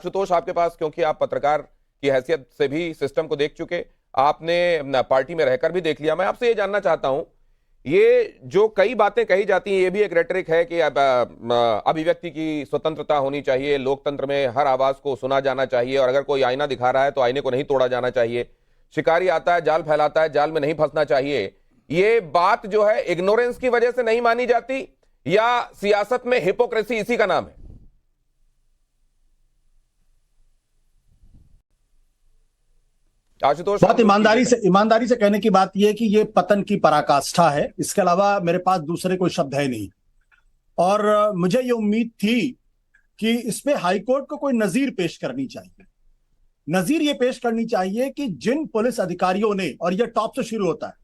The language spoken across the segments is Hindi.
आशुतोष, आपके पास, क्योंकि आप पत्रकार की हैसियत से भी सिस्टम को देख चुके, आपने पार्टी में रहकर भी देख लिया, मैं आपसे ये जानना चाहता हूं, ये जो कई बातें कही जाती हैं, ये भी एक रेटरिक है कि अभिव्यक्ति की स्वतंत्रता होनी चाहिए, लोकतंत्र में हर आवाज को सुना जाना चाहिए, और अगर कोई आईना दिखा रहा है तो आईने को नहीं तोड़ा जाना चाहिए, शिकारी आता है जाल फैलाता है, जाल में नहीं फंसना चाहिए। ये बात जो है इग्नोरेंस की वजह से नहीं मानी जाती, या सियासत में हिपोक्रेसी इसी का नाम है? आशुतोष, बहुत ईमानदारी से कहने की बात यह है कि ये पतन की पराकाष्ठा है। इसके अलावा मेरे पास दूसरे कोई शब्द है नहीं। और मुझे ये उम्मीद थी कि इसमें हाईकोर्ट को कोई नजीर पेश करनी चाहिए। नजीर ये पेश करनी चाहिए कि जिन पुलिस अधिकारियों ने, और ये टॉप से शुरू होता है,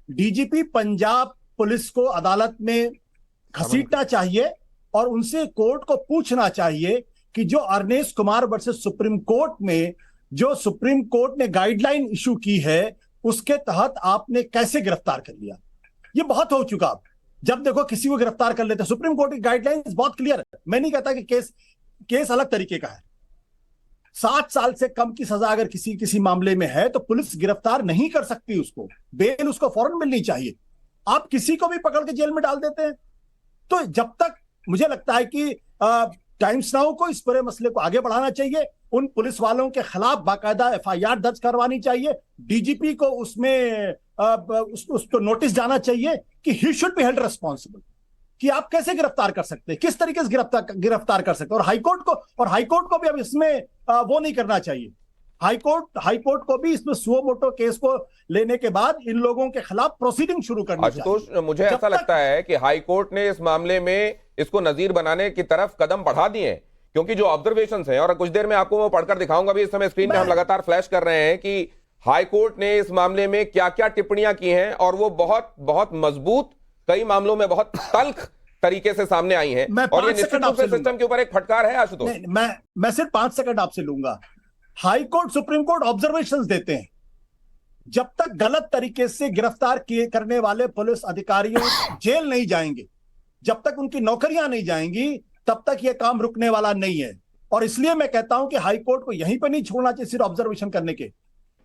डीजीपी पंजाब पुलिस को अदालत में घसीटना चाहिए और उनसे कोर्ट को पूछना चाहिए कि जो Arnesh Kumar versus supreme court में जो सुप्रीम कोर्ट ने गाइडलाइन इशू की है उसके तहत आपने कैसे गिरफ्तार कर लिया। ये बहुत हो चुका। अब जब देखो किसी को गिरफ्तार कर लेते, सुप्रीम कोर्ट की गाइडलाइंस बहुत क्लियर है। मैं नहीं कहता कि केस अलग तरीके का है। 7 साल से कम की सजा अगर किसी मामले में है तो पुलिस गिरफ्तार नहीं कर सकती, उसको बेल उसको फौरन मिलनी चाहिए। आप किसी को भी पकड़ के जेल में डाल देते हैं। तो जब तक मुझे लगता है कि टाइम्स नाउ को इस पूरे मसले को आगे बढ़ाना चाहिए, उन पुलिस वालों के खिलाफ बाकायदा एफआईआर दर्ज करवानी चाहिए, डीजीपी को उसमें उसको नोटिस जाना चाहिए कि he should be held responsible, कि आप कैसे गिरफ्तार कर सकते हैं, किस तरीके से गिरफ्तार कर सकते हैं। और हाईकोर्ट को भी अब इसमें वो नहीं करना चाहिए। हाईकोर्ट को भी इसमें सुओ मोटो केस को लेने के बाद इन लोगों के खिलाफ प्रोसीडिंग शुरू करनी चाहिए। आशुतोष, मुझे ऐसा लगता है कि हाईकोर्ट ने इस मामले में इसको नजीर बनाने की तरफ कदम बढ़ा दिए हैं, क्योंकि जो ऑब्जर्वेशंस हैं, और कुछ देर में आपको मैं पढ़कर दिखाऊंगा भी, इस समय स्क्रीन में हम लगातार फ्लैश कर रहे हैं कि हाईकोर्ट ने इस मामले में क्या क्या टिप्पणियां की हैं, और वो बहुत बहुत मजबूत, कई मामलों में बहुत तल्ख तरीके से सामने आई हैं, और ये निश्चित रूप से सिस्टम के ऊपर एक फटकार है। आशुतोष, मैं सिर्फ 5 सेकंड आपसे लूंगा। हाईकोर्ट सुप्रीम कोर्ट ऑब्जर्वेशंस देते हैं। जब तक गलत तरीके से गिरफ्तार करने वाले पुलिस अधिकारियों जेल नहीं जाएंगे, जब तक उनकी नौकरियां नहीं जाएंगी, तब तक यह काम रुकने वाला नहीं है। और इसलिए मैं कहता हूं कि हाईकोर्ट को यहीं पर नहीं छोड़ना चाहिए सिर्फ ऑब्जर्वेशन करने के,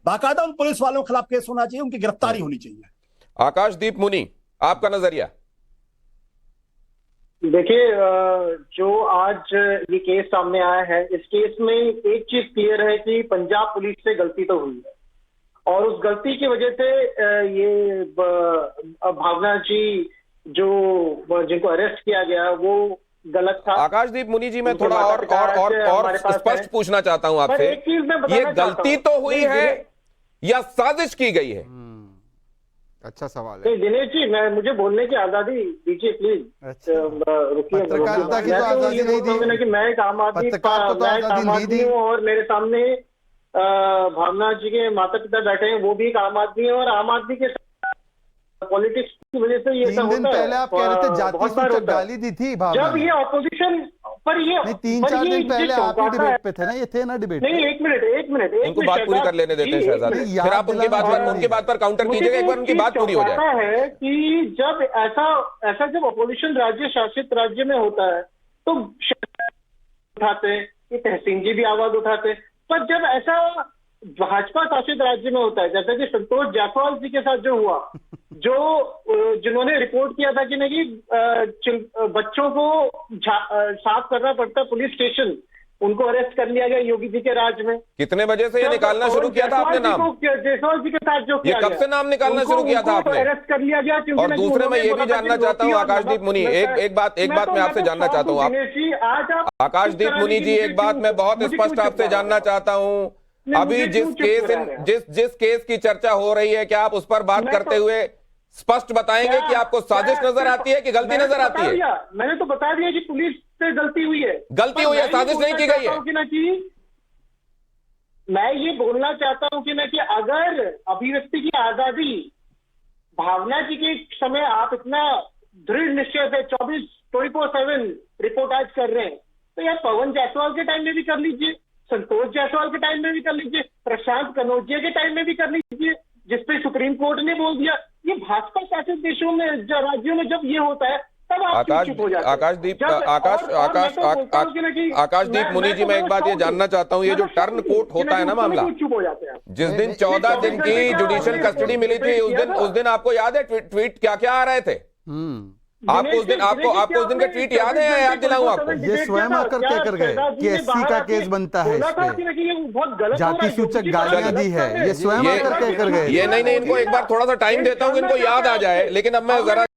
बाकायदा उन पुलिस वालों के खिलाफ केस होना चाहिए, उनकी गिरफ्तारी होनी चाहिए। आकाशदीप मुनि, आपका नजरिया? देखिए, जो आज ये केस सामने आया है, इस केस में एक चीज क्लियर है कि पंजाब पुलिस से गलती तो हुई है, और उस गलती की वजह से ये भावना जी जो जिनको अरेस्ट किया गया वो गलत था। आकाशदीप मुनि जी, मैं थोड़ा और स्पष्ट पूछना चाहता हूं आपसे, ये गलती तो हुई है या साजिश की गई है? अच्छा सवाल है। दिनेश जी, मुझे बोलने की आजादी दीजिए प्लीज। रुकिए, पत्रकारिता की तो आजादी नहीं दी कि मैं एक आम आदमी हूँ, और मेरे सामने भावना जी के माता पिता बैठे हैं, वो भी एक आम आदमी है, और आम आदमी के पॉलिटिक्स की वजह से ये सब होता है। 3 दिन पहले आप कह रहे थे जाति सूचक गाली दी थी भावना, जब ये ऑपोजिशन पर ये 3-4 दिन पहले आप ही डिबेट पे थे ना, ये थे ना डिबेट? नहीं, एक मिनट उनको बात पूरी कर लेने देते हैं शहजादी, फिर आप उनकी बात पर काउंटर कीजिएगा, एक बार उनकी बात पूरी हो जाए। है कि जब ऐसा जब ऑपोजिशन राज्य शासित राज्य में होता है तो उठाते हैं, ये तहसीन जी भी आवाज उठाते हैं, पर जब ऐसा भाजपा शासित राज्य में होता है, जैसे कि संतोष जायसवाल जी के साथ जो हुआ, जिन्होंने रिपोर्ट किया था कि नहीं बच्चों को साफ करना पड़ता पुलिस स्टेशन, उनको अरेस्ट कर लिया गया योगी जी के राज में। कितने बजे से ये निकालना शुरू किया था आपने नाम? जायसवाल जी के साथ जो ये कब से नाम निकालना शुरू किया था आपने? अरेस्ट कर लिया गया। और दूसरे मैं ये भी जानना चाहता हूँ आकाशदीप मुनि, एक बात मैं आपसे जानना चाहता हूँ, आकाशदीप मुनि जी, एक बात मैं बहुत स्पष्ट आपसे जानना चाहता हूँ, अभी जिस केस की चर्चा हो रही है, क्या आप उस पर बात करते हुए स्पष्ट बताएंगे कि आपको साजिश नजर आती है कि गलती नजर आती है? मैंने तो बता दिया कि पुलिस से गलती हुई है, साजिश नहीं की गई है। मैं ये बोलना चाहता हूं कि अगर अभिव्यक्ति की आजादी भावना जी के समय आप इतना दृढ़ निश्चय से 24/7 रिपोर्ट आज कर रहे हैं, तो यार पवन जायसवाल के टाइम में भी कर लीजिए, संतोष जायसवाल के टाइम में भी कर लीजिए, प्रशांत कनौजिया के टाइम में भी कर लीजिए, जिसपे सुप्रीम कोर्ट ने बोल दिया। ये भाजपा शासित देशों में राज्यों में जब ये होता है तब आप क्यों चुप हो जाते हैं? आकाशदीप जब- आकाश और मैं आकाश तो बोलता हूं कि ना कि आकाशदीप मुनि जी, मैं एक बात ये जानना चाहता हूं, ये जो टर्न कोर्ट होता है ना मामला, चुप हो जाते हैं आप। जिस दिन 14 दिन की जुडिशियल कस्टडी मिली थी, उस दिन आपको याद है ट्वीट क्या क्या आ रहे थे? आपको उस दिन आपको उस दिन का ट्वीट याद है? याद दिलाऊं आपको? ये स्वयं आकर कह कर गए कि एससी का केस बनता है, इस पे जाति सूचक गालियां दी है, ये स्वयं आकर कह कर गए। ये नहीं, इनको एक बार थोड़ा सा टाइम देता हूं कि इनको याद आ जाए, लेकिन अब मैं जरा